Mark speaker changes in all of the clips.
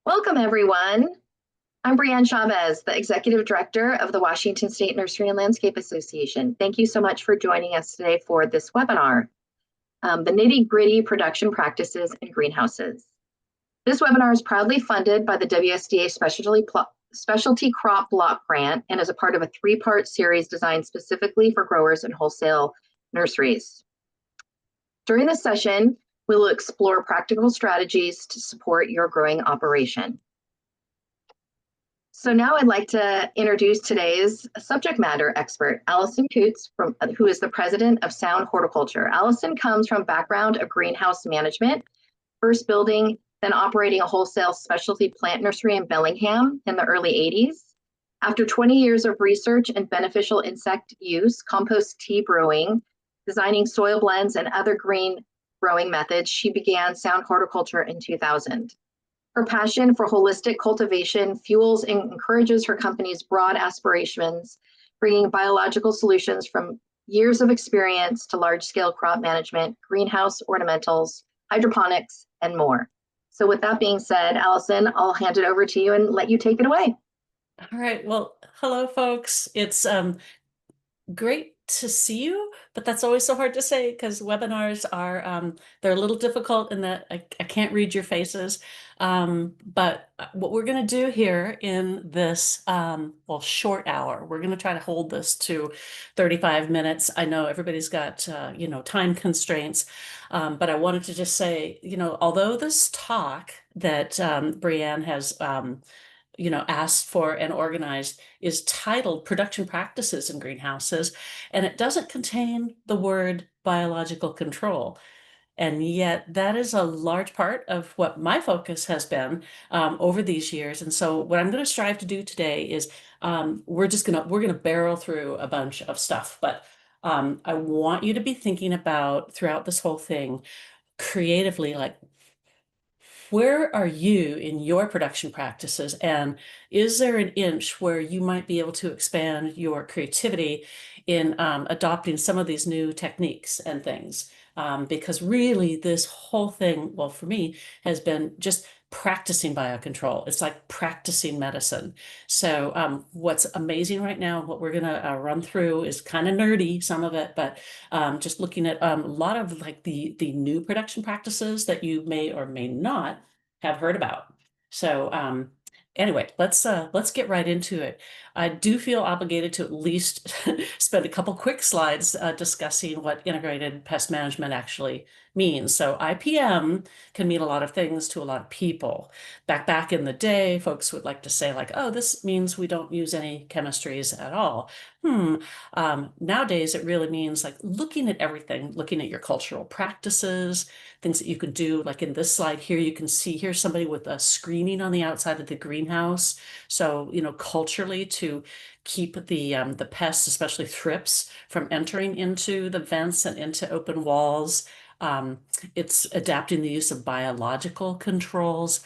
Speaker 1: Welcome, everyone. I'm Brianne Chavez, the Executive Director of the Washington State Nursery and Landscape Association. Thank you so much for joining us today for this webinar, The Nitty-Gritty Production Practices in Greenhouses. This webinar is proudly funded by the WSDA Specialty Crop Block Grant and is a part of a three-part series designed specifically for growers and wholesale nurseries. During this session, we will explore practical strategies to support your growing operation. So now I'd like to introduce today's subject matter expert, Allison Coots, who is the president of Sound Horticulture. Allison comes from a background of greenhouse management, first building, then operating a wholesale specialty plant nursery in Bellingham in the early 80s. After 20 years of research in beneficial insect use, compost tea brewing, designing soil blends, and other green growing methods, she began Sound Horticulture in 2000. Her passion for holistic cultivation fuels and encourages her company's broad aspirations, bringing biological solutions from years of experience to large-scale crop management, greenhouse ornamentals, hydroponics, and more. So with that being said, Allison, I'll hand it over to you and let you take it away.
Speaker 2: All right. Well, hello, folks. It's great to see you, but that's always so hard to say because webinars are they're a little difficult in that I can't read your faces. But what we're going to do here in this short hour, we're going to try to hold this to 35 minutes. I know everybody's got time constraints, but I wanted to just say, although this talk that Brianne has asked for and organized is titled Production Practices in Greenhouses, and it doesn't contain the word biological control. And yet that is a large part of what my focus has been over these years. And so what I'm going to strive to do today is we're going to barrel through a bunch of stuff, but I want you to be thinking about throughout this whole thing creatively, like, where are you in your production practices? And is there an inch where you might be able to expand your creativity in adopting some of these new techniques and things? Because really this whole thing, well, for me, has been just practicing biocontrol. It's like practicing medicine. So what's amazing right now, what we're going to run through is kind of nerdy, some of it, but just looking at a lot of like the new production practices that you may or may not have heard about. So anyway, let's get right into it. I do feel obligated to at least spend a couple quick slides discussing what integrated pest management actually means. So IPM can mean a lot of things to a lot of people. Back in the day, folks would like to say like, oh, this means we don't use any chemistries at all. Nowadays, it really means like looking at everything, looking at your cultural practices, things that you can do. Like in this slide here, you can see here's somebody with a screening on the outside of the greenhouse. So, culturally to keep the pests, especially thrips, from entering into the vents and into open walls. It's adapting the use of biological controls.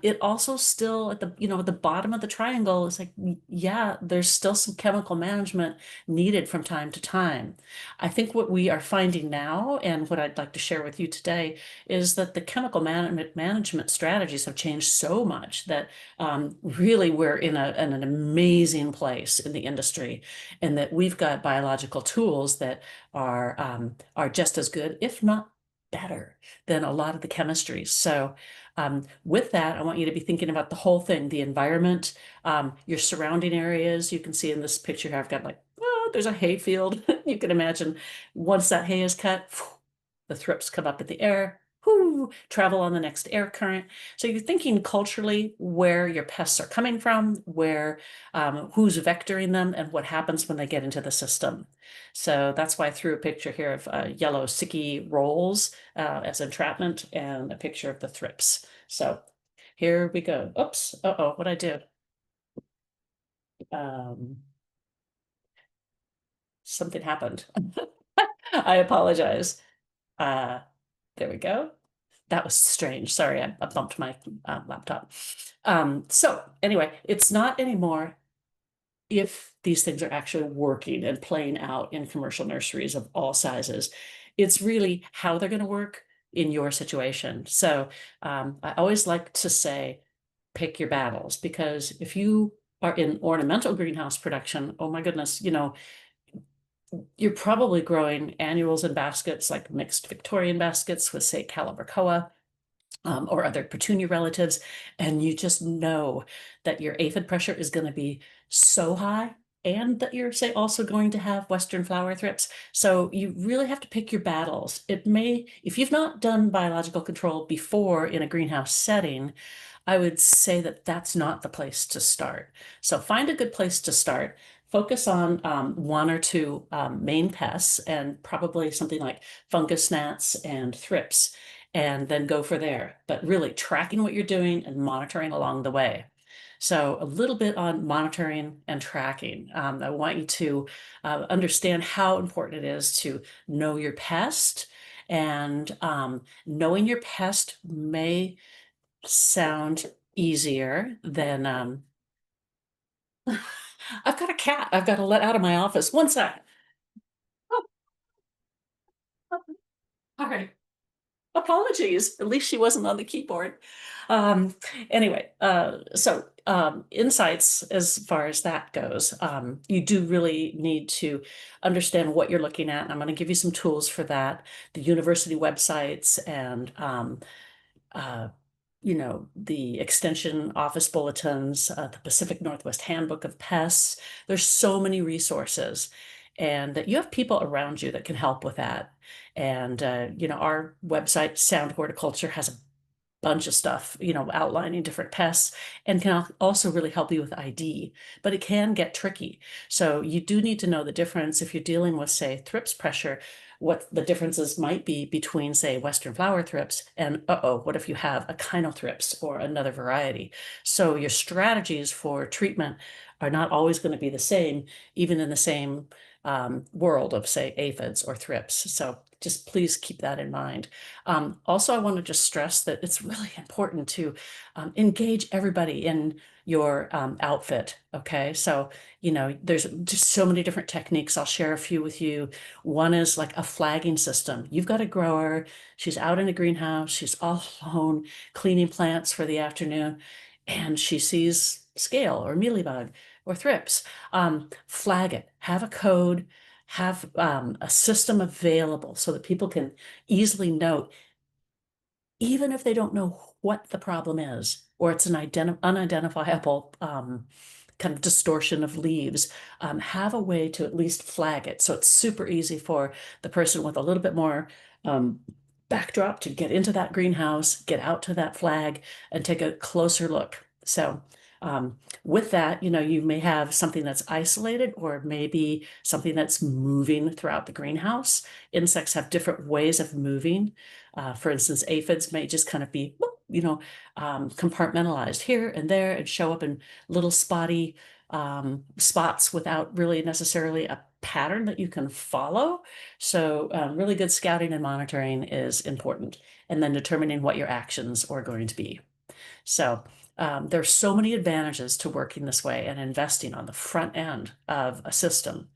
Speaker 2: It also still at the bottom of the triangle is like, yeah, there's still some chemical management needed from time to time. I think what we are finding now, and what I'd like to share with you today, is that the chemical management strategies have changed so much that really we're in an amazing place in the industry, and that we've got biological tools that are just as good, if not better, than a lot of the chemistries. So with that, I want you to be thinking about the whole thing, the environment, your surrounding areas. You can see in this picture here, I've got like, oh, there's a hay field. You can imagine once that hay is cut, the thrips come up in the air, travel on the next air current. So you're thinking culturally where your pests are coming from, where who's vectoring them, and what happens when they get into the system. So that's why I threw a picture here of yellow sticky rolls as entrapment and a picture of the thrips. So here we go. Oops. Uh-oh, what'd I do? Something happened. I apologize. There we go. That was strange. Sorry, I bumped my laptop. So anyway, it's not anymore if these things are actually working and playing out in commercial nurseries of all sizes. It's really how they're going to work in your situation. So I always like to say, pick your battles, because if you are in ornamental greenhouse production, oh my goodness, you're probably growing annuals in baskets, like mixed Victorian baskets with, say, Calibrachoa, or other petunia relatives, and you just know that your aphid pressure is going to be so high, and that you're, say, also going to have Western flower thrips. So you really have to pick your battles. It may, if you've not done biological control before in a greenhouse setting, I would say that that's not the place to start. So find a good place to start. Focus on one or two main pests, and probably something like fungus gnats and thrips, and then go for there. But really tracking what you're doing and monitoring along the way. So a little bit on monitoring and tracking. I want you to understand how important it is to know your pest, and knowing your pest may sound easier than I've got a cat I've got to let out of my office. One sec. Oh, all right. Apologies. At least she wasn't on the keyboard. Um, anyway, so insights as far as that goes, you do really need to understand what you're looking at. And I'm going to give you some tools for that. The university websites, and uh, the extension office bulletins, the Pacific Northwest Handbook of Pests. There's so many resources, and that you have people around you that can help with that. And, our website, Sound Horticulture, has a bunch of stuff, outlining different pests, and can also really help you with ID, but it can get tricky. So you do need to know the difference if you're dealing with, say, thrips pressure, what the differences might be between, say, Western flower thrips and, what if you have echinothrips or another variety? So your strategies for treatment are not always going to be the same, even in the same world of, say, aphids or thrips. So just please keep that in mind. Also, I want to just stress that it's really important to engage everybody in your outfit. Okay, so there's just so many different techniques. I'll share a few with you. One is like a flagging system. You've got a grower, she's out in a greenhouse, she's all alone cleaning plants for the afternoon, and she sees scale or mealybug or thrips. Flag it, have a code, have a system available so that people can easily note, even if they don't know what the problem is, or it's an unidentifiable kind of distortion of leaves, have a way to at least flag it. So it's super easy for the person with a little bit more backdrop to get into that greenhouse, get out to that flag, and take a closer look. So with that, you may have something that's isolated, or maybe something that's moving throughout the greenhouse. Insects have different ways of moving. For instance, aphids may just kind of be, compartmentalized here and there, and show up in little spotty spots without really necessarily a pattern that you can follow. So really good scouting and monitoring is important, and then determining what your actions are going to be. So there's so many advantages to working this way and investing on the front end of a system.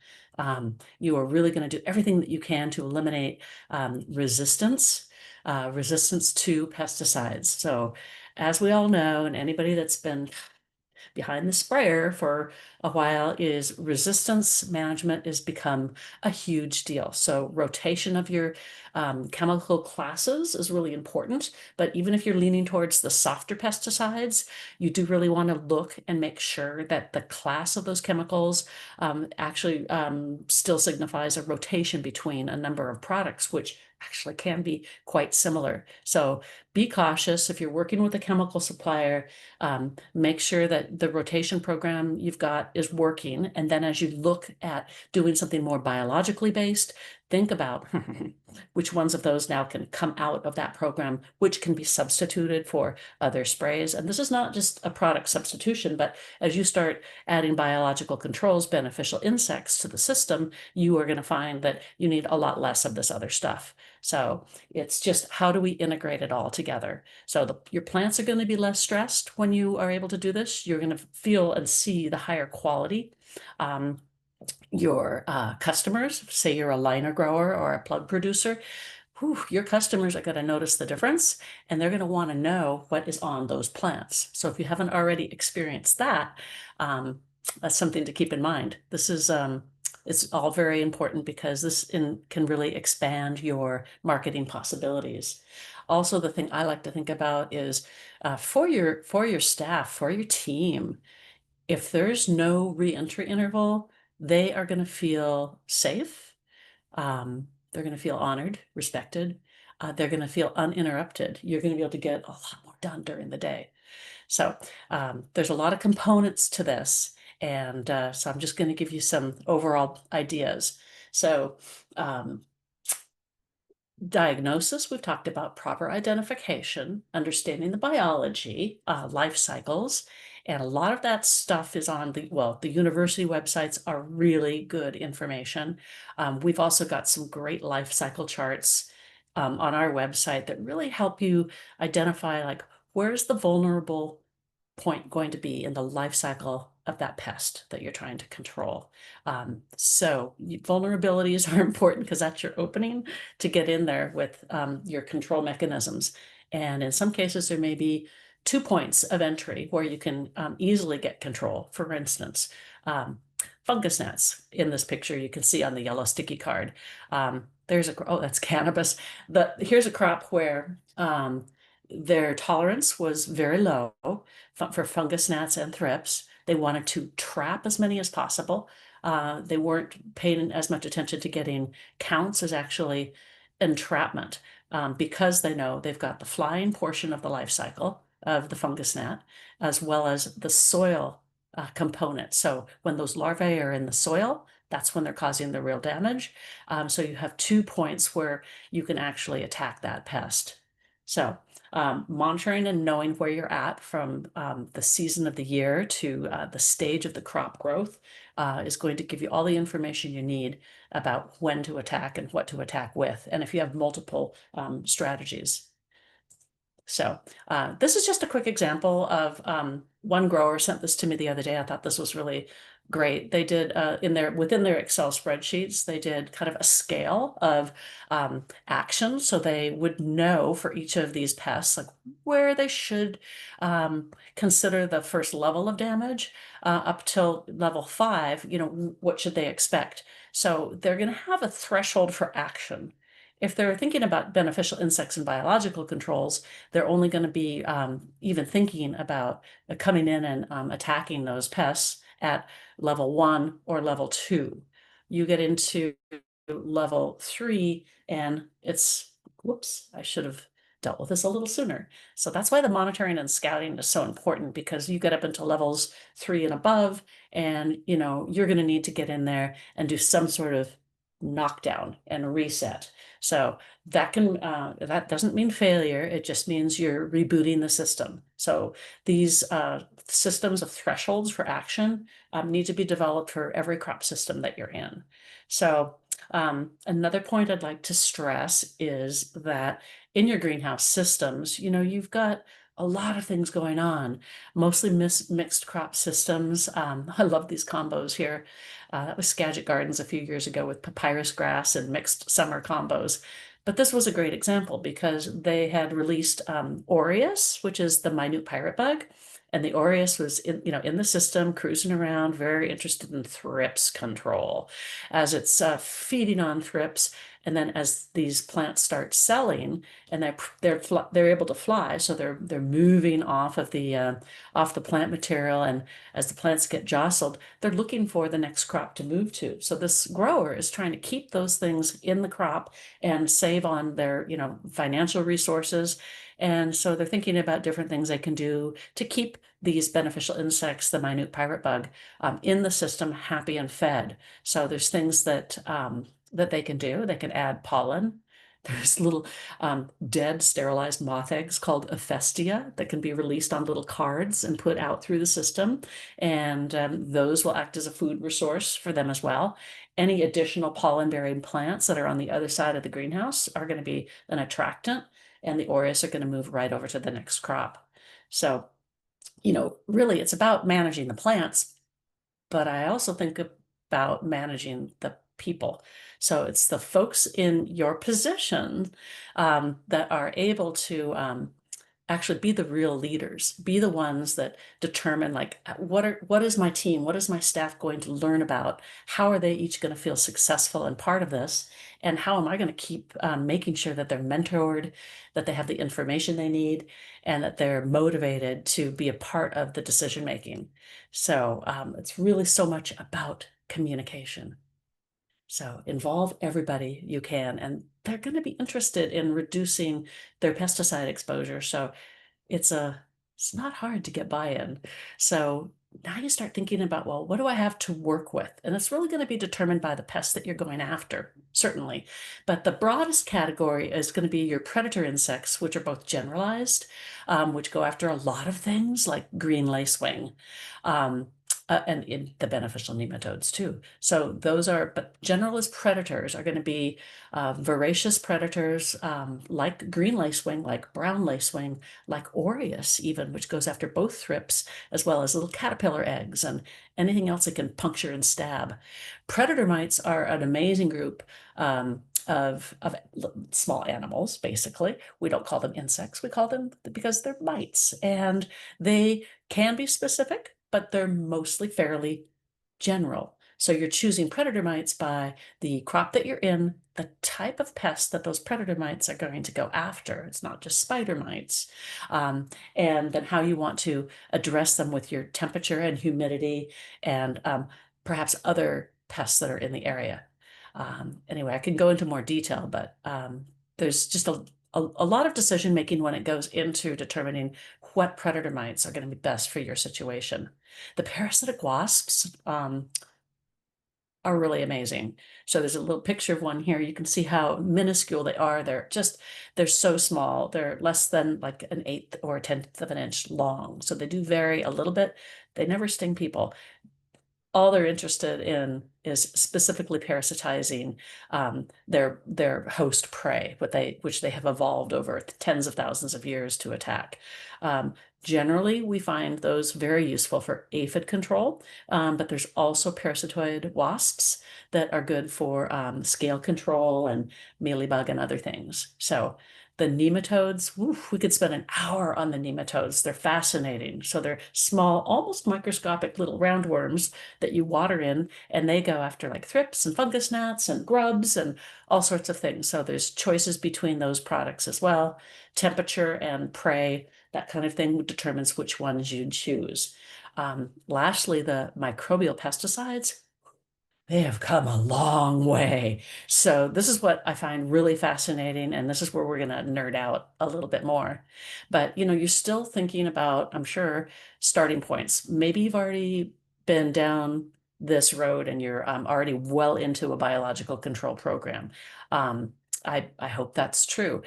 Speaker 2: You are really going to do everything that you can to eliminate resistance to pesticides. So as we all know, and anybody that's been behind the sprayer for a while, is resistance management has become a huge deal. So rotation of your chemical classes is really important. But even if you're leaning towards the softer pesticides, you do really want to look and make sure that the class of those chemicals actually still signifies a rotation between a number of products, which actually can be quite similar. So be cautious if you're working with a chemical supplier. Make sure that the rotation program you've got is working. And then as you look at doing something more biologically based, think about which ones of those now can come out of that program, which can be substituted for other sprays. And this is not just a product substitution, but as you start adding biological controls, beneficial insects to the system, you are going to find that you need a lot less of this other stuff. So it's just, how do we integrate it all together? So your plants are going to be less stressed when you are able to do this. You're going to feel and see the higher quality. Your customers, say you're a liner grower or a plug producer, your customers are going to notice the difference, and they're going to want to know what is on those plants. So if you haven't already experienced that, that's something to keep in mind. This is it's all very important because can really expand your marketing possibilities. Also, the thing I like to think about is for your staff, for your team, if there's no reentry interval, they are going to feel safe. They're going to feel honored, respected. They're going to feel uninterrupted. You're going to be able to get a lot more done during the day. So there's a lot of components to this. And so I'm just going to give you some overall ideas. So diagnosis, we've talked about proper identification, understanding the biology, life cycles, and a lot of that stuff is on the university websites are really good information. We've also got some great life cycle charts on our website that really help you identify like where's the vulnerable point going to be in the life cycle of that pest that you're trying to control. So vulnerabilities are important because that's your opening to get in there with your control mechanisms. And in some cases, there may be 2 points of entry where you can easily get control. For instance, fungus gnats in this picture you can see on the yellow sticky card. That's cannabis. Here's a crop where their tolerance was very low for fungus gnats and thrips. They wanted to trap as many as possible. They weren't paying as much attention to getting counts as actually entrapment, because they know they've got the flying portion of the life cycle of the fungus gnat, as well as the soil component. So when those larvae are in the soil, that's when they're causing the real damage. So you have 2 points where you can actually attack that pest. So monitoring and knowing where you're at from the season of the year to the stage of the crop growth is going to give you all the information you need about when to attack and what to attack with, and if you have multiple strategies. So this is just a quick example of one grower sent this to me the other day. I thought this was really great. They did within their Excel spreadsheets, they did kind of a scale of action. So they would know for each of these pests, like where they should consider the first level of damage up till level 5, what should they expect? So they're going to have a threshold for action. If they're thinking about beneficial insects and biological controls, they're only going to be even thinking about coming in and attacking those pests at level 1 or level 2. You get into level 3 and whoops, I should have dealt with this a little sooner. So that's why the monitoring and scouting is so important, because you get up into levels 3 and above, and you're going to need to get in there and do some sort of knockdown and reset. So that doesn't mean failure. It just means you're rebooting the system. So these systems of thresholds for action need to be developed for every crop system that you're in. So another point I'd like to stress is that in your greenhouse systems, you've got a lot of things going on, mostly mixed crop systems. I love these combos here. That was Skagit Gardens a few years ago with papyrus grass and mixed summer combos. But this was a great example because they had released aureus, which is the minute pirate bug. And the aureus was in the system, cruising around, very interested in thrips control. As it's feeding on thrips, and then as these plants start selling, and they're able to fly, so they're moving off of the plant material, and as the plants get jostled, they're looking for the next crop to move to. So this grower is trying to keep those things in the crop and save on their financial resources. And so they're thinking about different things they can do to keep these beneficial insects, the minute pirate bug, in the system, happy and fed. So there's things that they can do. They can add pollen. There's little dead sterilized moth eggs called Ephestia that can be released on little cards and put out through the system. And those will act as a food resource for them as well. Any additional pollen-bearing plants that are on the other side of the greenhouse are going to be an attractant, and the aureus are going to move right over to the next crop. So, really it's about managing the plants, but I also think about managing the people. So it's the folks in your position that are able to actually be the real leaders, be the ones that determine like what is my team, what is my staff going to learn about, how are they each going to feel successful and part of this, and how am I going to keep making sure that they're mentored, that they have the information they need, and that they're motivated to be a part of the decision making. So it's really so much about communication. So involve everybody you can, and they're going to be interested in reducing their pesticide exposure. So it's not hard to get buy-in. So now you start thinking about, well, what do I have to work with? And it's really going to be determined by the pest that you're going after, certainly. But the broadest category is going to be your predator insects, which are both generalized, which go after a lot of things like green lacewing. And in the beneficial nematodes too. So those are, but generalist predators are going to be voracious predators like green lacewing, like brown lacewing, like aureus even, which goes after both thrips, as well as little caterpillar eggs and anything else that can puncture and stab. Predator mites are an amazing group of small animals, basically. We don't call them insects, we call them because they're mites, and they can be specific, but they're mostly fairly general. So you're choosing predator mites by the crop that you're in, the type of pest that those predator mites are going to go after. It's not just spider mites. And then how you want to address them with your temperature and humidity and perhaps other pests that are in the area. Anyway, I can go into more detail, but there's just a lot of decision making when it goes into determining what predator mites are going to be best for your situation. The parasitic wasps are really amazing. So there's a little picture of one here. You can see how minuscule they are. They're so small. They're less than like an eighth or a tenth of an inch long. So they do vary a little bit. They never sting people. All they're interested in is specifically parasitizing their host prey, which they have evolved over tens of thousands of years to attack. Generally, we find those very useful for aphid control, but there's also parasitoid wasps that are good for scale control and mealybug and other things. So the nematodes, we could spend an hour on the nematodes. They're fascinating. So they're small, almost microscopic little roundworms that you water in, and they go after like thrips and fungus gnats and grubs and all sorts of things. So there's choices between those products as well. Temperature and prey, that kind of thing determines which ones you'd choose. Lastly, the microbial pesticides, they have come a long way. So this is what I find really fascinating, and this is where we're going to nerd out a little bit more. But you're still thinking about, I'm sure, starting points. Maybe you've already been down this road and you're already well into a biological control program. I hope that's true.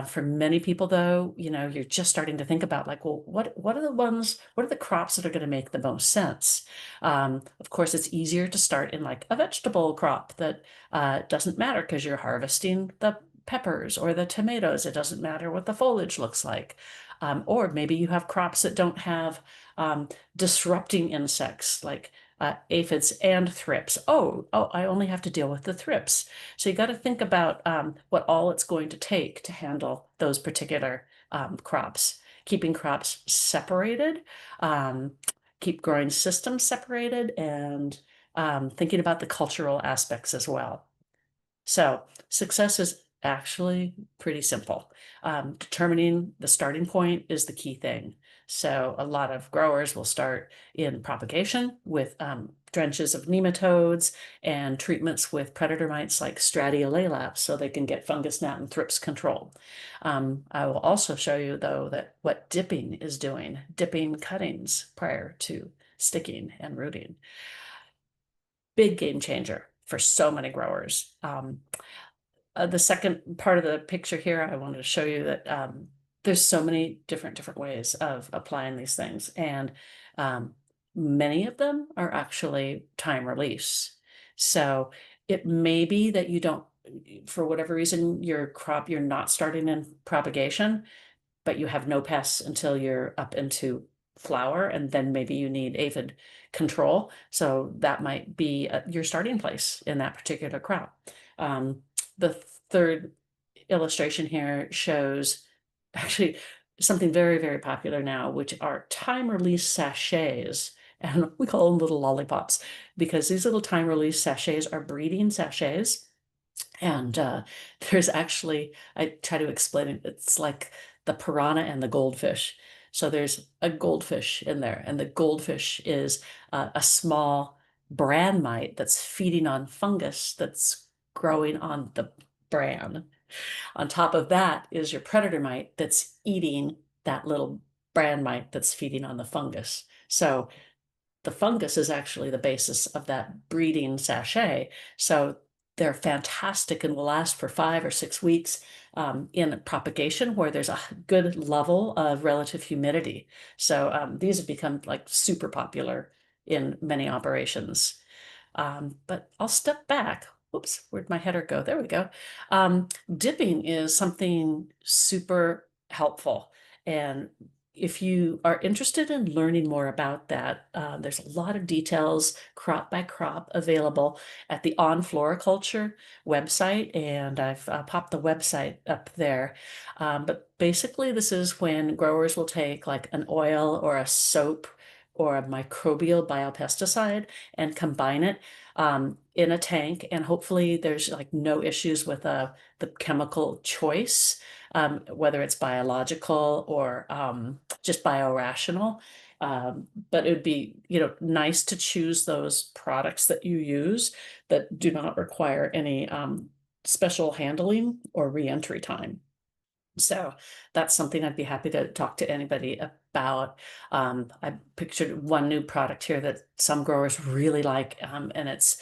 Speaker 2: For many people, though, you're just starting to think about like, well, what are the crops that are going to make the most sense? Of course, it's easier to start in like a vegetable crop that doesn't matter because you're harvesting the peppers or the tomatoes. It doesn't matter what the foliage looks like. Or maybe you have crops that don't have disrupting insects like aphids and thrips. Oh, I only have to deal with the thrips. So you got to think about what all it's going to take to handle those particular crops. Keeping crops separated, keep growing systems separated, and thinking about the cultural aspects as well. So success is actually pretty simple. Determining the starting point is the key thing. So a lot of growers will start in propagation with drenches of nematodes and treatments with predator mites like Stratiolaelap so they can get fungus gnat and thrips control. I will also show you though that what dipping is doing, dipping cuttings prior to sticking and rooting. Big game changer for so many growers. The second part of the picture here, I wanted to show you that there's so many different ways of applying these things, and many of them are actually time release. So it may be that you don't, for whatever reason, your crop, you're not starting in propagation, but you have no pests until you're up into flower, and then maybe you need aphid control. So that might be your starting place in that particular crop. The third illustration here shows actually something very, very popular now, which are time release sachets. And we call them little lollipops because these little time release sachets are breeding sachets. And there's actually, I try to explain it, it's like the piranha and the goldfish. So there's a goldfish in there, and the goldfish is a small bran mite that's feeding on fungus that's growing on the bran. On top of that is your predator mite that's eating that little bran mite that's feeding on the fungus. So the fungus is actually the basis of that breeding sachet. So they're fantastic and will last for 5 or 6 weeks in propagation where there's a good level of relative humidity. So these have become like super popular in many operations. But I'll step back. Oops, where'd my header go? There we go. Dipping is something super helpful. And if you are interested in learning more about that, there's a lot of details, crop by crop, available at the On Floriculture website, and I've popped the website up there. But basically, this is when growers will take like an oil or a soap or a microbial biopesticide and combine it in a tank, and hopefully there's like no issues with the chemical choice, whether it's biological or just biorational. But it would be, nice to choose those products that you use that do not require any special handling or reentry time. So that's something I'd be happy to talk to anybody about. I pictured one new product here that some growers really like, and its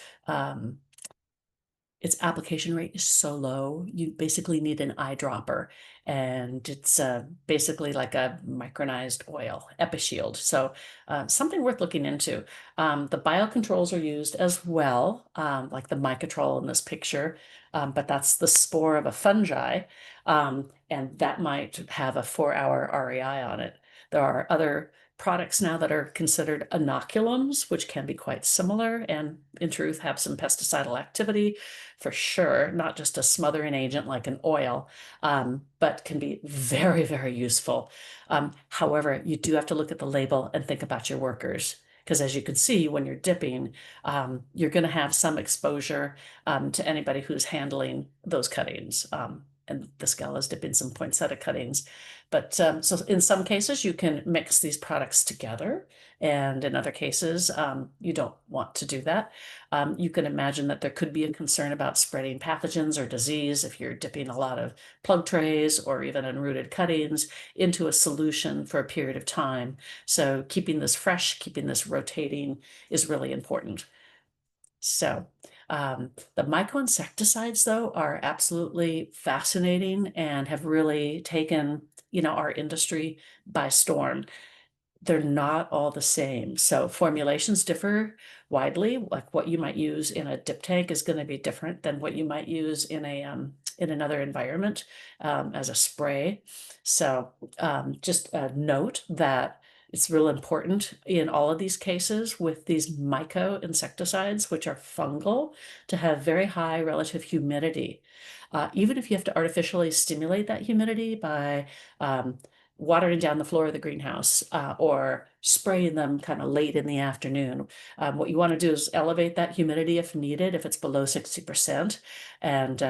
Speaker 2: application rate is so low. You basically need an eyedropper, and it's basically like a micronized oil, EpiShield. So something worth looking into. The biocontrols are used as well, like the Mycotrol in this picture, but that's the spore of a fungi, and that might have a 4-hour REI on it. There are other products now that are considered inoculums, which can be quite similar and in truth have some pesticidal activity for sure, not just a smothering agent like an oil, but can be very, very useful. However, you do have to look at the label and think about your workers. Because as you can see, when you're dipping, you're going to have some exposure to anybody who's handling those cuttings. And this gal is dipping some poinsettia cuttings. But so in some cases, you can mix these products together. And in other cases, you don't want to do that. You can imagine that there could be a concern about spreading pathogens or disease if you're dipping a lot of plug trays or even unrooted cuttings into a solution for a period of time. So keeping this fresh, keeping this rotating is really important. So the mycoinsecticides, though, are absolutely fascinating and have really taken, our industry by storm. They're not all the same. So formulations differ widely. Like what you might use in a dip tank is going to be different than what you might use in in another environment as a spray. So just note that it's real important in all of these cases with these myco-insecticides, which are fungal, to have very high relative humidity. Even if you have to artificially stimulate that humidity by watering down the floor of the greenhouse or spraying them kind of late in the afternoon. What you want to do is elevate that humidity if needed, if it's below 60%, and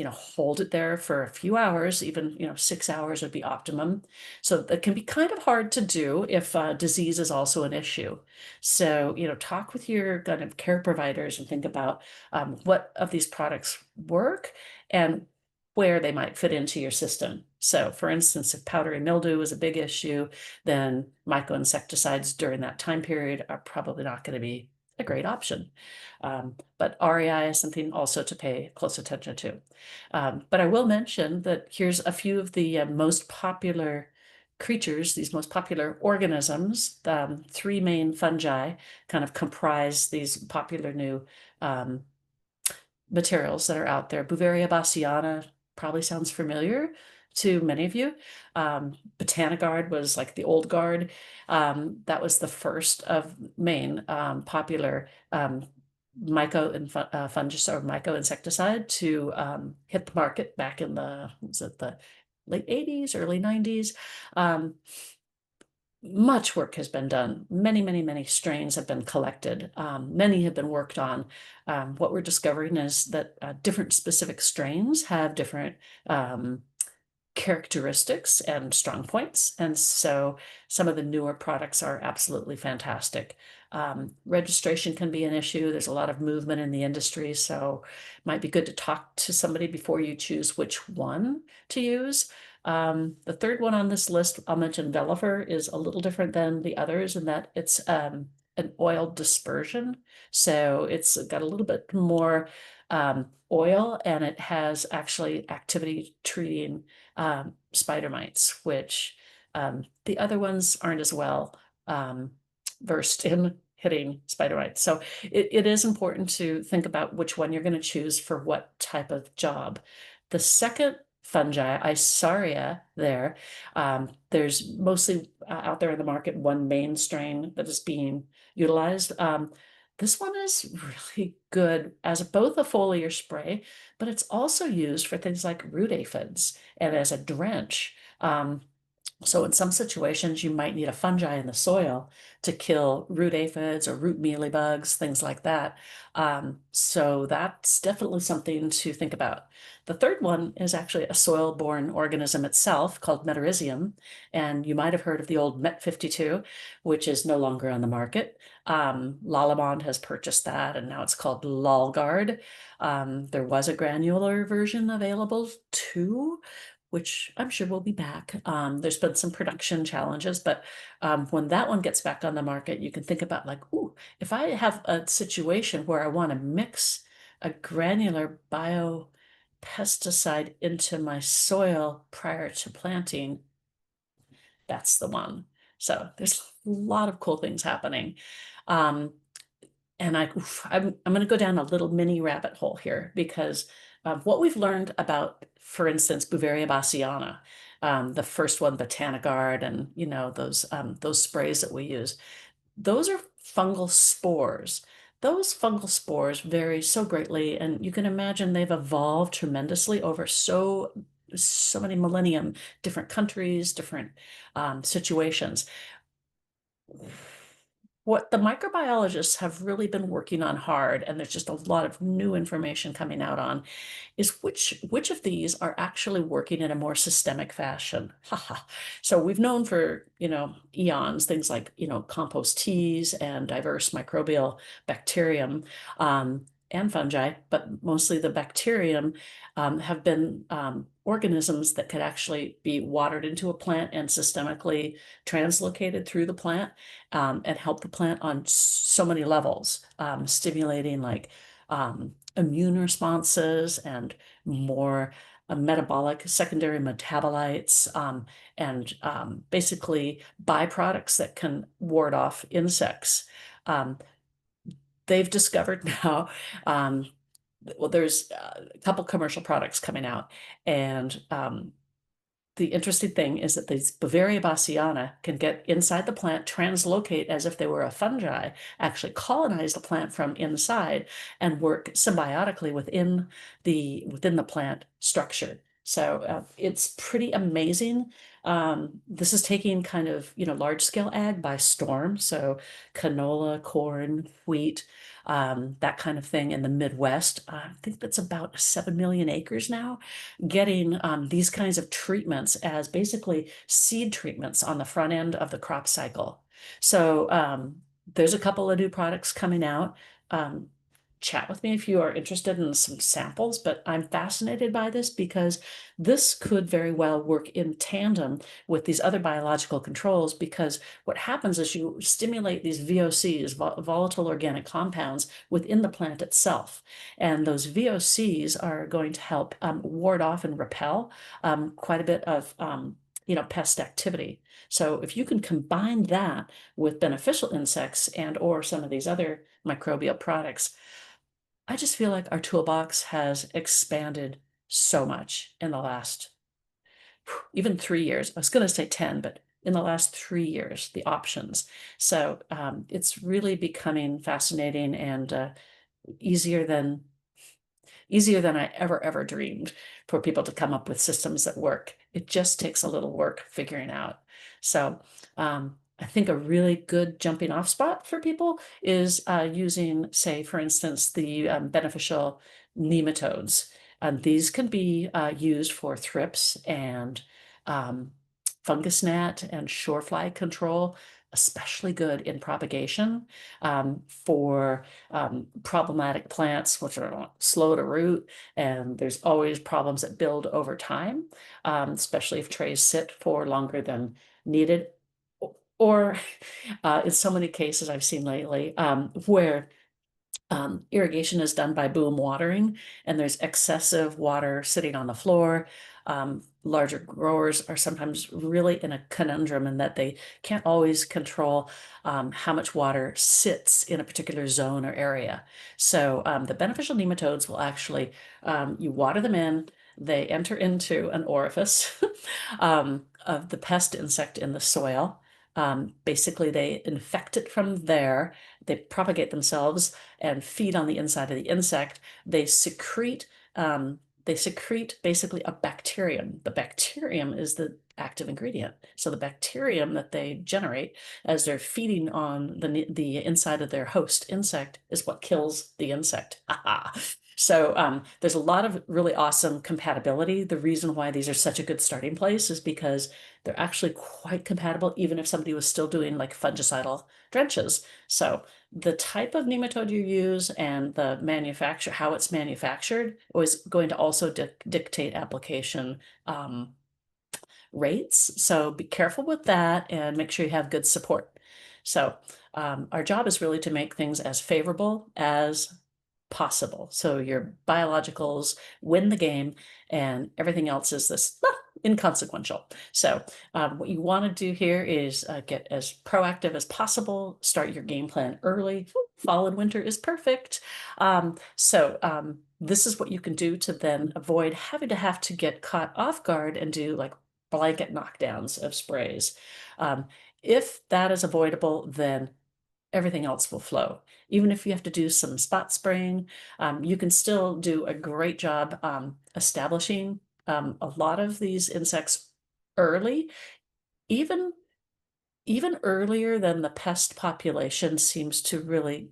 Speaker 2: hold it there for a few hours, even 6 hours would be optimum. So that can be kind of hard to do if disease is also an issue. So talk with your kind of care providers and think about what of these products work and where they might fit into your system. So for instance, if powdery mildew is a big issue, then mycoinsecticides during that time period are probably not going to be a great option. But REI is something also to pay close attention to. But I will mention that here's a few of the most popular creatures, these most popular organisms. 3 main fungi kind of comprise these popular new materials that are out there. Beauveria bassiana probably sounds familiar to many of you. Botanigard was like the old guard. That was the first of main popular fungus or myco-insecticide to hit the market back in the late 80s, early 90s. Much work has been done. Many, many, many strains have been collected. Many have been worked on. What we're discovering is that different specific strains have different characteristics and strong points. And so some of the newer products are absolutely fantastic. Registration can be an issue. There's a lot of movement in the industry, so it might be good to talk to somebody before you choose which one to use. The third one on this list, I'll mention vetiver, is a little different than the others in that it's an oil dispersion. So it's got a little bit more oil, and it has actually activity treating spider mites, which the other ones aren't as well versed in hitting spider mites. So it is important to think about which one you're going to choose for what type of job. The second fungi, Isaria there's mostly out there in the market one main strain that is being utilized. This one is really good as both a foliar spray, but it's also used for things like root aphids and as a drench. So in some situations, you might need a fungi in the soil to kill root aphids or root mealybugs, things like that. So that's definitely something to think about. The third one is actually a soil-borne organism itself called Metarhizium, and you might have heard of the old Met 52, which is no longer on the market. Lalamond has purchased that, and now it's called Lolgard. There was a granular version available too, which I'm sure will be back. There's been some production challenges, but when that one gets back on the market, you can think about like, ooh, if I have a situation where I want to mix a granular biopesticide into my soil prior to planting, that's the one. So there's a lot of cool things happening. And I'm going to go down a little mini rabbit hole here because what we've learned about, for instance, Beauveria bassiana, the first one, Botanigard, and those sprays that we use, those are fungal spores. Those fungal spores vary so greatly, and you can imagine they've evolved tremendously over so many millennium, different countries, different situations. What the microbiologists have really been working on hard, and there's just a lot of new information coming out on, is which of these are actually working in a more systemic fashion. So we've known for eons things like compost teas and diverse microbial bacterium and fungi, but mostly the bacterium have been organisms that could actually be watered into a plant and systemically translocated through the plant and help the plant on so many levels, stimulating like immune responses and more metabolic secondary metabolites and basically byproducts that can ward off insects. They've discovered now, well, there's a couple commercial products coming out, and the interesting thing is that these Beauveria bassiana can get inside the plant, translocate as if they were a fungi, actually colonize the plant from inside, and work symbiotically within the plant structure. So it's pretty amazing. This is taking kind of large scale ag by storm. So canola, corn, wheat, that kind of thing in the Midwest. I think that's about 7 million acres now, getting these kinds of treatments as basically seed treatments on the front end of the crop cycle. So there's a couple of new products coming out. Chat with me if you are interested in some samples, but I'm fascinated by this because this could very well work in tandem with these other biological controls, because what happens is you stimulate these VOCs, volatile organic compounds, within the plant itself. And those VOCs are going to help ward off and repel quite a bit of pest activity. So if you can combine that with beneficial insects and or some of these other microbial products, I just feel like our toolbox has expanded so much in the last even 3 years. I was going to say 10, but in the last 3 years, the options. So it's really becoming fascinating and easier than I ever dreamed for people to come up with systems that work. It just takes a little work figuring out. So I think a really good jumping off spot for people is using, say, for instance, the beneficial nematodes. These can be used for thrips and um, fungus gnat and shorefly control, especially good in propagation for problematic plants, which are slow to root, and there's always problems that build over time, especially if trays sit for longer than needed. Or in so many cases I've seen lately where irrigation is done by boom watering, and there's excessive water sitting on the floor. Larger growers are sometimes really in a conundrum in that they can't always control how much water sits in a particular zone or area. So the beneficial nematodes will actually, you water them in, they enter into an orifice of the pest insect in the soil. Basically, they infect it from there, they propagate themselves and feed on the inside of the insect. They secrete basically a bacterium. The bacterium is the active ingredient. So the bacterium that they generate as they're feeding on the inside of their host insect is what kills the insect. So there's a lot of really awesome compatibility. The reason why these are such a good starting place is because they're actually quite compatible, even if somebody was still doing like fungicidal drenches. So the type of nematode you use and the manufacture, how it's manufactured, is going to also dictate application rates. So be careful with that and make sure you have good support. So our job is really to make things as favorable as possible. So your biologicals win the game and everything else is this inconsequential. So what you want to do here is get as proactive as possible, start your game plan early. Fall and winter is perfect. This is what you can do to then avoid having to get caught off guard and do like blanket knockdowns of sprays. If that is avoidable, then everything else will flow. Even if you have to do some spot spraying, you can still do a great job establishing a lot of these insects early, even earlier than the pest population seems to really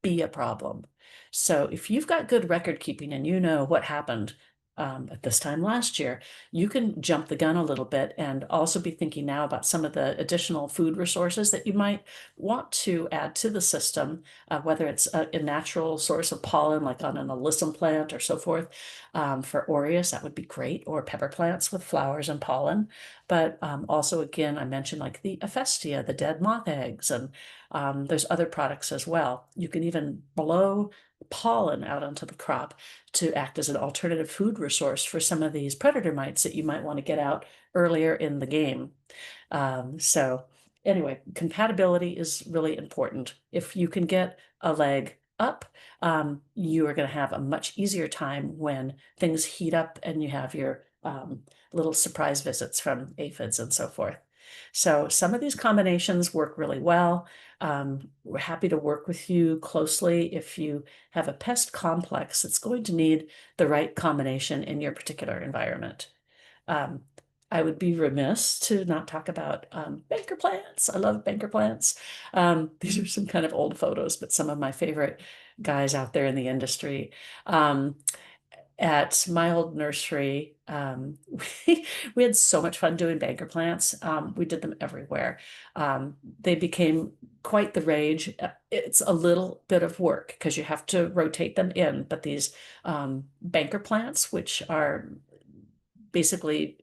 Speaker 2: be a problem. So if you've got good record keeping and you know what happened at this time last year, you can jump the gun a little bit and also be thinking now about some of the additional food resources that you might want to add to the system, whether it's a natural source of pollen, like on an alyssum plant or so forth. For Aureus, that would be great, or pepper plants with flowers and pollen. But also, again, I mentioned like the Ephestia, the dead moth eggs, and there's other products as well. You can even blow pollen out onto the crop to act as an alternative food resource for some of these predator mites that you might want to get out earlier in the game. So anyway, compatibility is really important. If you can get a leg up, you are going to have a much easier time when things heat up and you have your little surprise visits from aphids and so forth. So some of these combinations work really well. We're happy to work with you closely if you have a pest complex that's going to need the right combination in your particular environment. I would be remiss to not talk about banker plants. I love banker plants. These are some kind of old photos, but some of my favorite guys out there in the industry. At my old nursery, we had so much fun doing banker plants. We did them everywhere. They became quite the rage. It's a little bit of work because you have to rotate them in, but these banker plants, which are basically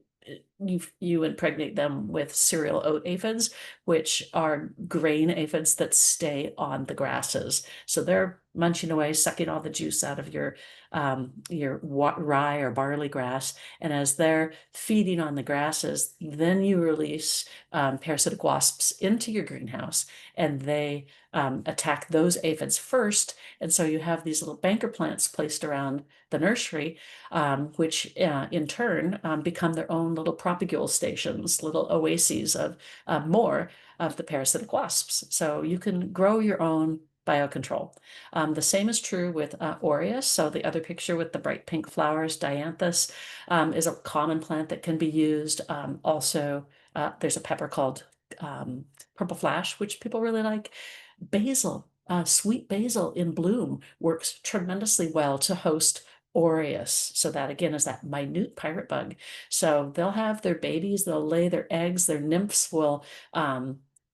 Speaker 2: you impregnate them with cereal oat aphids, which are grain aphids that stay on the grasses. So they're munching away, sucking all the juice out of your rye or barley grass. And as they're feeding on the grasses, then you release parasitic wasps into your greenhouse, and they attack those aphids first. And so you have these little banker plants placed around the nursery, which in turn become their own little propagule stations, little oases of more of the parasitic wasps. So you can grow your own biocontrol. The same is true with Aureus. So the other picture with the bright pink flowers, dianthus, is a common plant that can be used. Also, there's a pepper called purple flash, which people really like. Basil, sweet basil in bloom works tremendously well to host Aureus. So that again is that minute pirate bug. So they'll have their babies, they'll lay their eggs, their nymphs will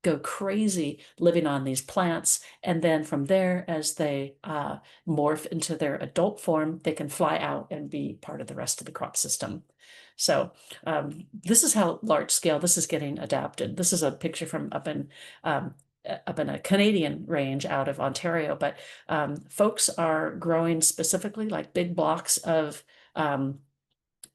Speaker 2: go crazy living on these plants. And then from there, as they morph into their adult form, they can fly out and be part of the rest of the crop system. So this is how large scale this is getting adapted. This is a picture from up in a Canadian range out of Ontario, but folks are growing specifically like big blocks of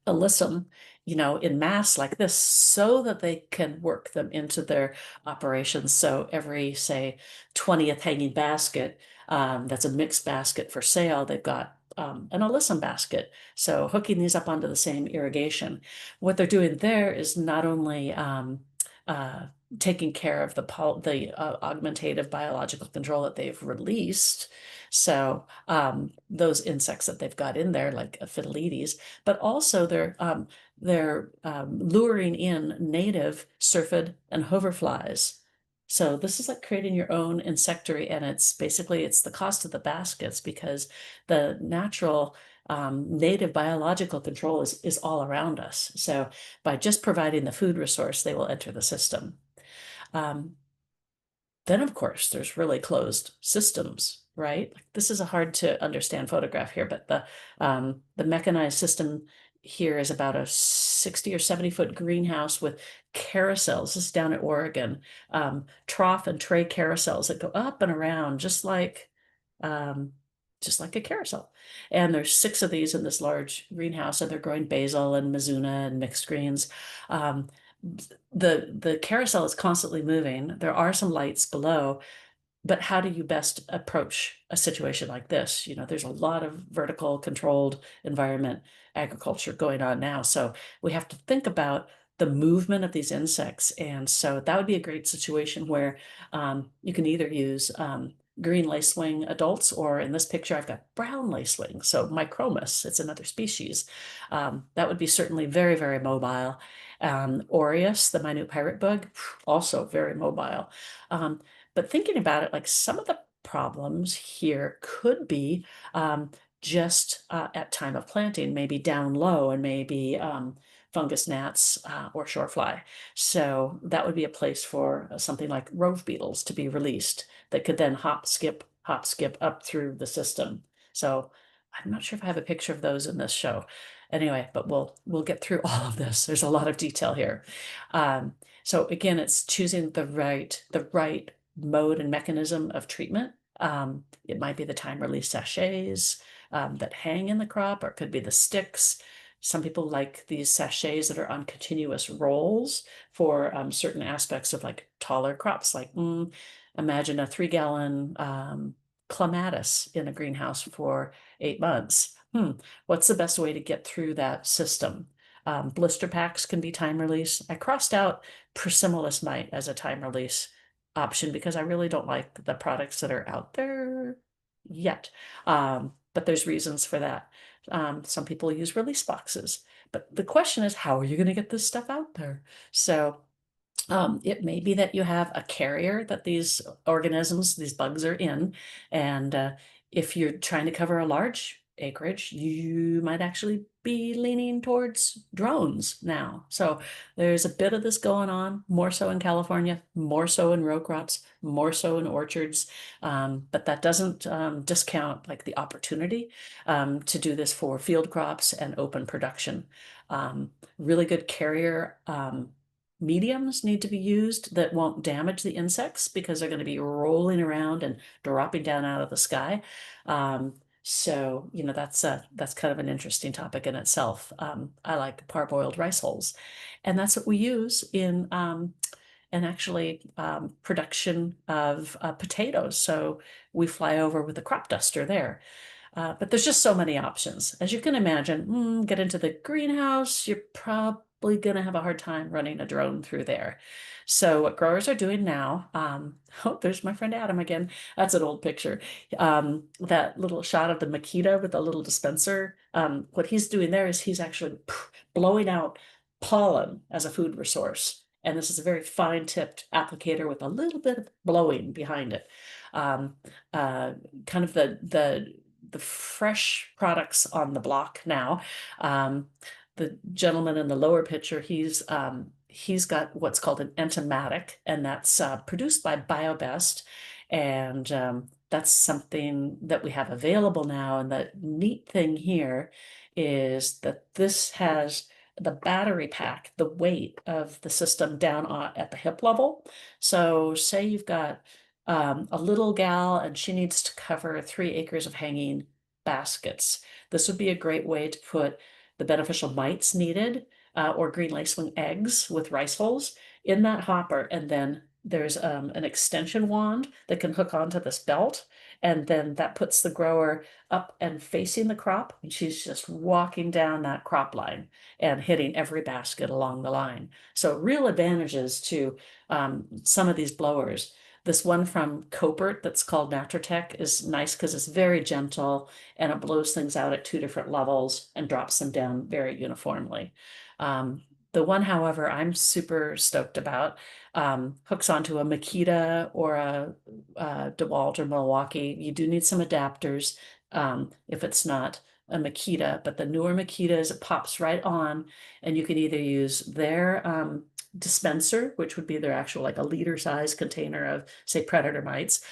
Speaker 2: alyssum, in mass like this, so that they can work them into their operations. So every, say, 20th hanging basket, that's a mixed basket for sale, they've got an alyssum basket. So hooking these up onto the same irrigation. What they're doing there is not only taking care of the augmentative biological control that they've released. So those insects that they've got in there, like Phytolides, but also they're luring in native syrphid and hoverflies. So this is like creating your own insectary, and it's the cost of the baskets, because the natural native biological control is all around us. So by just providing the food resource, they will enter the system. Then, of course, there's really closed systems, right? This is a hard to understand photograph here, but the mechanized system here is about a 60 or 70-foot greenhouse with carousels. This is down at Oregon, trough and tray carousels that go up and around, just like a carousel. And there's 6 of these in this large greenhouse, and they're growing basil and mizuna and mixed greens. The carousel is constantly moving. There are some lights below, but how do you best approach a situation like this? There's a lot of vertical controlled environment agriculture going on now. So we have to think about the movement of these insects. And so that would be a great situation where you can either use green lacewing adults, or in this picture, I've got brown lacewing. So Micromus, it's another species. That would be certainly very, very mobile. Aureus, the minute pirate bug, also very mobile. But thinking about it, like some of the problems here could be just at time of planting, maybe down low, and maybe fungus gnats or shortfly. So that would be a place for something like rove beetles to be released that could then hop, skip up through the system. So I'm not sure if I have a picture of those in this show. Anyway, but we'll get through all of this. There's a lot of detail here. So again, it's choosing the right mode and mechanism of treatment. It might be the time release sachets that hang in the crop, or it could be the sticks. Some people like these sachets that are on continuous rolls for certain aspects of like taller crops, like imagine a 3-gallon clematis in a greenhouse for 8 months. What's the best way to get through that system? Blister packs can be time release. I crossed out Priscillus mite as a time release option because I really don't like the products that are out there yet. But there's reasons for that. Some people use release boxes, but the question is, how are you going to get this stuff out there? So it may be that you have a carrier that these organisms, these bugs are in. And if you're trying to cover a large acreage, you might actually be leaning towards drones now. So there's a bit of this going on, more so in California, more so in row crops, more so in orchards. But that doesn't discount like the opportunity to do this for field crops and open production. Really good carrier mediums need to be used that won't damage the insects because they're going to be rolling around and dropping down out of the sky. So, that's kind of an interesting topic in itself. I like parboiled rice hulls, and that's what we use in and actually production of potatoes. So we fly over with a crop duster there. But there's just so many options. As you can imagine, get into the greenhouse, you're probably going to have a hard time running a drone through there. So what growers are doing now, oh, there's my friend Adam again. That's an old picture. That little shot of the Makita with the little dispenser. What he's doing there is he's actually blowing out pollen as a food resource. And this is a very fine-tipped applicator with a little bit of blowing behind it. Um, kind of the fresh products on the block now. The gentleman in the lower picture, he's got what's called an entomatic, and that's produced by BioBest, and that's something that we have available now. And the neat thing here is that this has the battery pack, the weight of the system down at the hip level. So say you've got a little gal and she needs to cover 3 acres of hanging baskets. This would be a great way to put the beneficial mites needed or green lacewing eggs with rice hulls in that hopper. And then there's an extension wand that can hook onto this belt. And then that puts the grower up and facing the crop. And she's just walking down that crop line and hitting every basket along the line. So real advantages to some of these blowers. This one from Copert that's called Natratech is nice because it's very gentle and it blows things out at 2 different levels and drops them down very uniformly. The one, however, I'm super stoked about hooks onto a Makita or a DeWalt or Milwaukee. You do need some adapters if it's not a Makita, but the newer Makitas, it pops right on, and you can either use their dispenser, which would be their actual like a liter size container of say predator mites,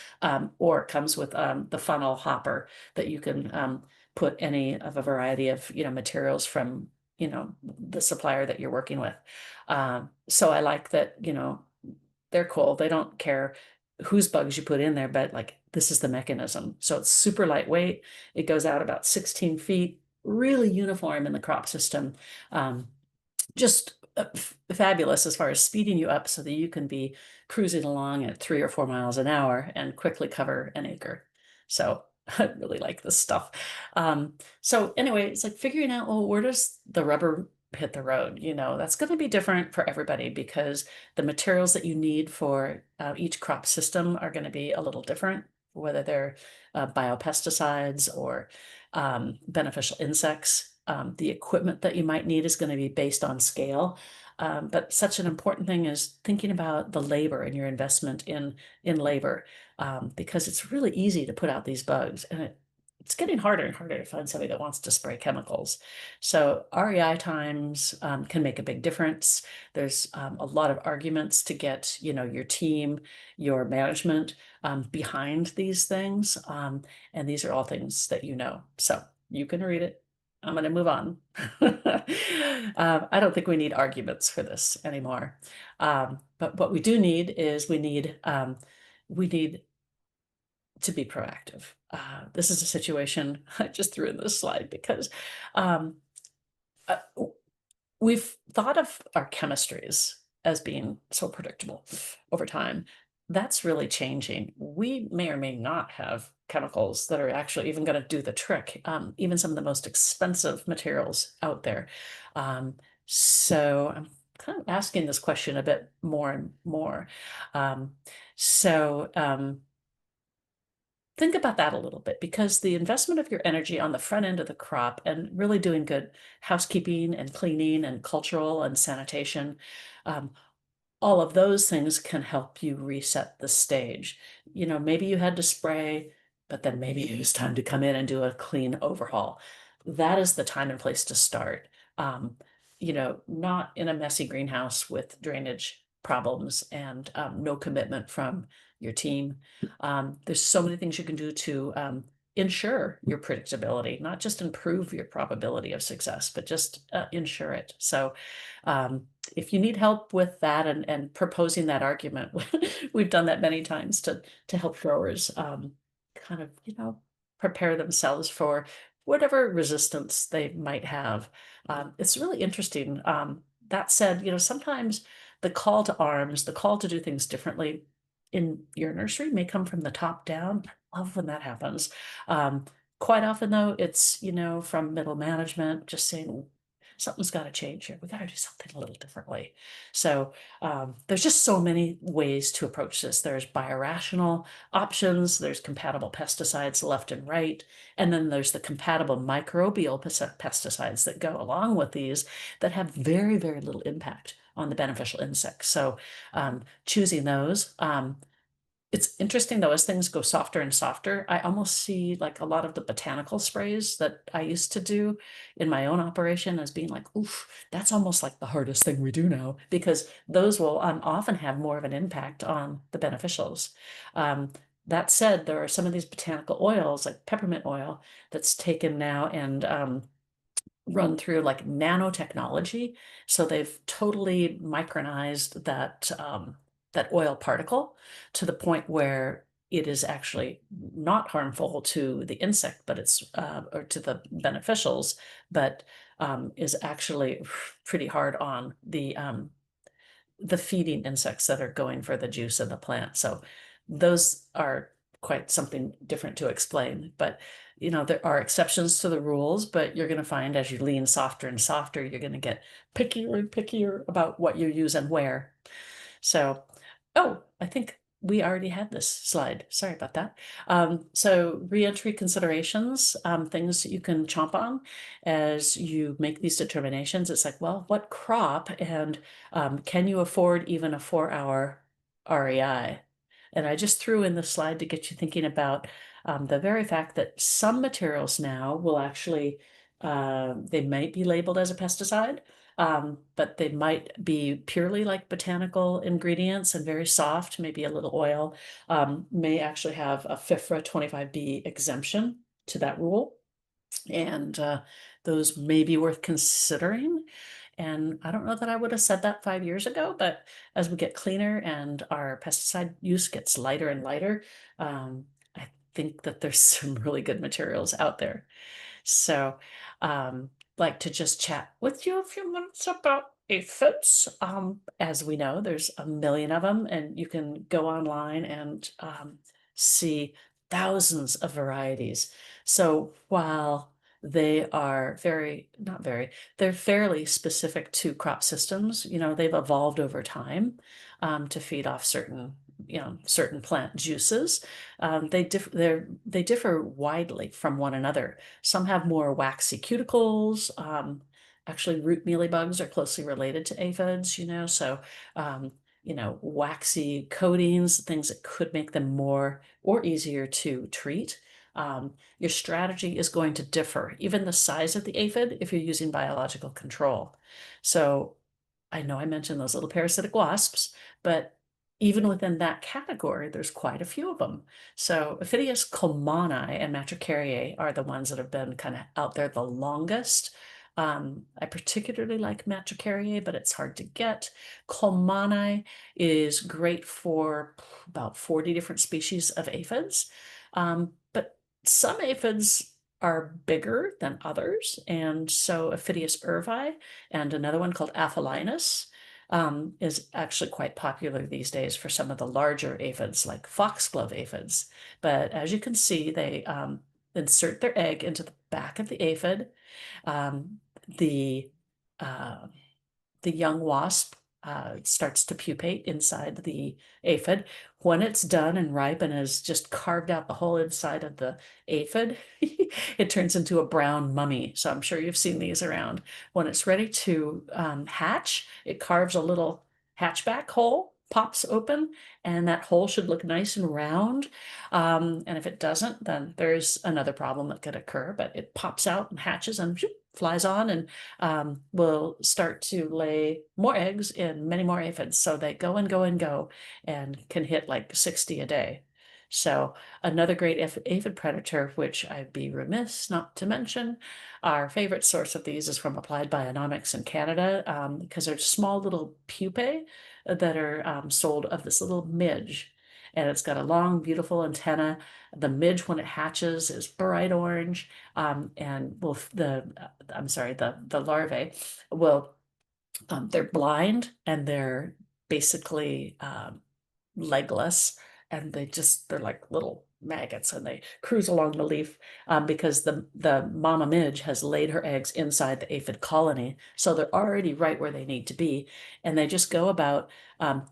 Speaker 2: or it comes with the funnel hopper that you can put any of a variety of materials from the supplier that you're working with. So I like that they're cool. They don't care whose bugs you put in there, but like this is the mechanism. So it's super lightweight. It goes out about 16 feet, really uniform in the crop system. Just fabulous as far as speeding you up so that you can be cruising along at 3 or 4 miles an hour and quickly cover an acre. So I really like this stuff. So anyway, it's like figuring out, well, where does the rubber hit the road? That's going to be different for everybody because the materials that you need for each crop system are going to be a little different, whether they're biopesticides or beneficial insects. The equipment that you might need is going to be based on scale. But such an important thing is thinking about the labor and your investment in labor, because it's really easy to put out these bugs, and it's getting harder and harder to find somebody that wants to spray chemicals. So REI times can make a big difference. There's a lot of arguments to get your team, your management behind these things, and these are all things that so you can read it. I'm going to move on. I don't think we need arguments for this anymore. But what we do need is we need to be proactive. This is a situation I just threw in this slide because um, uh, we've thought of our chemistries as being so predictable over time. That's really changing. We may or may not have chemicals that are actually even going to do the trick, even some of the most expensive materials out there. So I'm kind of asking this question a bit more and more. Um, so think about that a little bit, because the investment of your energy on the front end of the crop and really doing good housekeeping and cleaning and cultural and sanitation, um, all of those things can help you reset the stage. Maybe you had to spray, but then maybe it was time to come in and do a clean overhaul. That is the time and place to start. Not in a messy greenhouse with drainage problems and no commitment from your team. There's so many things you can do to ensure your predictability, not just improve your probability of success, but just ensure it. So if you need help with that and proposing that argument, we've done that many times to help growers kind of, prepare themselves for whatever resistance they might have. It's really interesting. That said, sometimes the call to arms, the call to do things differently in your nursery may come from the top down. I love when that happens. Um, Quite often, though, it's, from middle management just saying, something's got to change here. We got to do something a little differently. So there's just so many ways to approach this. There's biorational options, there's compatible pesticides left and right, and then there's the compatible microbial pesticides that go along with these that have very, very little impact on the beneficial insects. So choosing those. It's interesting though, as things go softer and softer, I almost see like a lot of the botanical sprays that I used to do in my own operation as being like, oof, that's almost like the hardest thing we do now, because those will often have more of an impact on the beneficials. That said, there are some of these botanical oils, like peppermint oil, that's taken now and run through like nanotechnology. So they've totally micronized that oil particle to the point where it is actually not harmful to the insect, but it's or to the beneficials, but is actually pretty hard on the feeding insects that are going for the juice in the plant. So those are quite something different to explain. But there are exceptions to the rules, but you're going to find as you lean softer and softer, you're going to get pickier and pickier about what you use and where. So, oh, I think we already had this slide. Sorry about that. So reentry considerations, things that you can chomp on as you make these determinations. It's like, well, what crop and can you afford even a 4-hour REI? And I just threw in the slide to get you thinking about the very fact that some materials now will actually, they might be labeled as a pesticide, but they might be purely like botanical ingredients and very soft, maybe a little oil, may actually have a FIFRA 25B exemption to that rule. And those may be worth considering. And I don't know that I would have said that 5 years ago, but as we get cleaner and our pesticide use gets lighter and lighter, I think that there's some really good materials out there. So, like to just chat with you a few minutes about aphids. As we know, there's a million of them, and you can go online and see thousands of varieties. So while they are they're fairly specific to crop systems. They've evolved over time to feed off certain plant juices. They differ widely from one another. Some have more waxy cuticles. Actually, root mealybugs are closely related to aphids, so waxy coatings, things that could make them more or easier to treat. Your strategy is going to differ, even the size of the aphid, if you're using biological control. So I know I mentioned those little parasitic wasps, but even within that category, there's quite a few of them. So Ophidius colmani and Matricariae are the ones that have been kind of out there the longest. I particularly like Matricariae, but it's hard to get. Colmani is great for about 40 different species of aphids. But some aphids are bigger than others. And so Ophidius urvi and another one called Aphelinus is actually quite popular these days for some of the larger aphids like foxglove aphids. But as you can see, they insert their egg into the back of the aphid. Um, the uh, the young wasp starts to pupate inside the aphid. When it's done and ripe and has just carved out the whole inside of the aphid, it turns into a brown mummy. So I'm sure you've seen these around. When it's ready to hatch, it carves a little hatchback hole, pops open, and that hole should look nice and round. And if it doesn't, then there's another problem that could occur, but it pops out and hatches and flies on and will start to lay more eggs in many more aphids. So they go and go and go and can hit like 60 a day. So another great aphid predator, which I'd be remiss not to mention, our favorite source of these is from Applied Bionomics in Canada, because they're small little pupae that are sold of this little midge. And it's got a long, beautiful antenna. The midge, when it hatches, is bright orange, and will I'm sorry, the larvae will they're blind and they're basically legless, and they're like little maggots, and they cruise along the leaf because the mama midge has laid her eggs inside the aphid colony, so they're already right where they need to be, and they just go about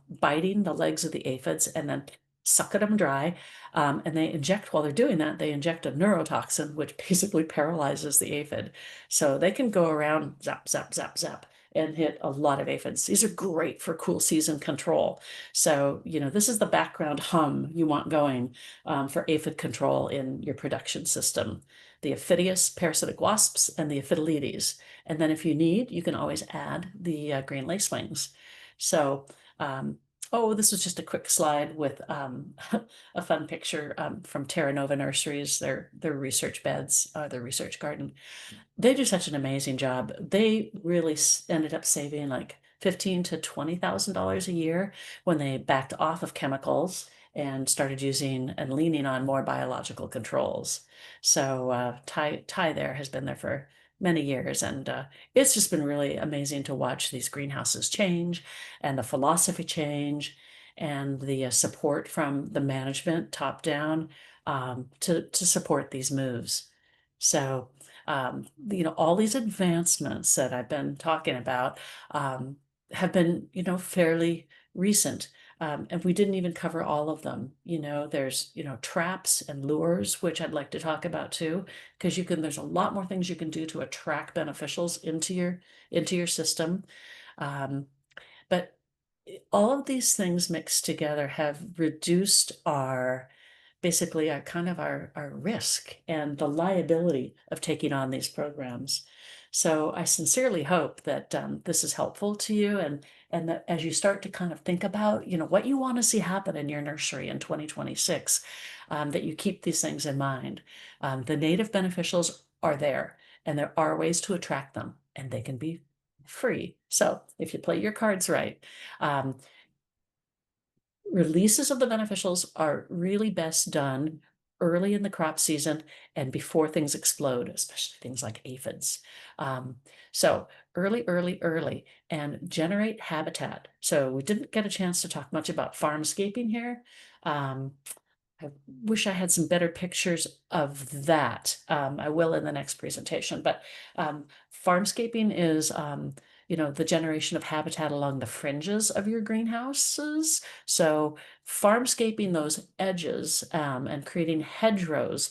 Speaker 2: biting the legs of the aphids and then sucking them dry, and they inject, while they're doing that, they inject a neurotoxin which basically paralyzes the aphid, so they can go around zap zap zap zap and hit a lot of aphids. These are great for cool season control. So, this is the background hum you want going for aphid control in your production system. The Aphidius parasitic wasps and the Aphidoletes. And then if you need, you can always add the green lacewings. So, oh, this was just a quick slide with a fun picture from Terra Nova Nurseries, their research beds, their research garden. They do such an amazing job. They really ended up saving like $15,000 to $20,000 a year when they backed off of chemicals and started using and leaning on more biological controls. So Ty there has been there for many years, and it's just been really amazing to watch these greenhouses change and the philosophy change and the support from the management top down to support these moves. So all these advancements that I've been talking about have been, fairly recent. And we didn't even cover all of them. There's, traps and lures, which I'd like to talk about too, because there's a lot more things you can do to attract beneficials into your system. Um, but all of these things mixed together have reduced basically our risk and the liability of taking on these programs. So I sincerely hope that this is helpful to you, and that as you start to kind of think about, what you want to see happen in your nursery in 2026, that you keep these things in mind. The native beneficials are there, and there are ways to attract them, and they can be free. So if you play your cards right, um, releases of the beneficials are really best done early in the crop season and before things explode, especially things like aphids. So early, and generate habitat. So we didn't get a chance to talk much about farmscaping here. Um, I wish I had some better pictures of that. I will in the next presentation, but farmscaping is, the generation of habitat along the fringes of your greenhouses. So farmscaping those edges and creating hedgerows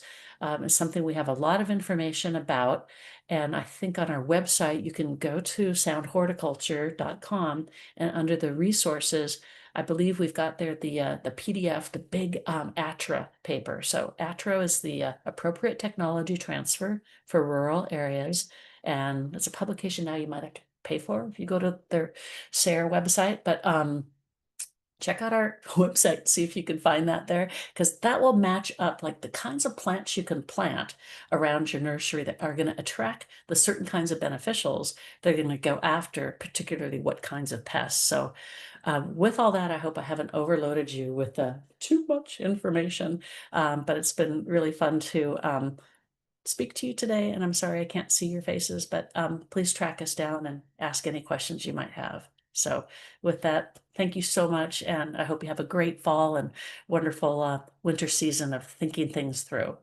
Speaker 2: is something we have a lot of information about. And I think on our website, you can go to soundhorticulture.com, and under the resources, I believe we've got there the PDF, the big ATRA paper. So ATRA is the appropriate technology transfer for rural areas, and it's a publication now you might have to pay for if you go to their SARE website. But check out our website, see if you can find that there, because that will match up like the kinds of plants you can plant around your nursery that are going to attract the certain kinds of beneficials they're going to go after, particularly what kinds of pests. So with all that, I hope I haven't overloaded you with too much information, but it's been really fun to speak to you today, and I'm sorry I can't see your faces, but please track us down and ask any questions you might have. So with that, thank you so much, and I hope you have a great fall and wonderful winter season of thinking things through.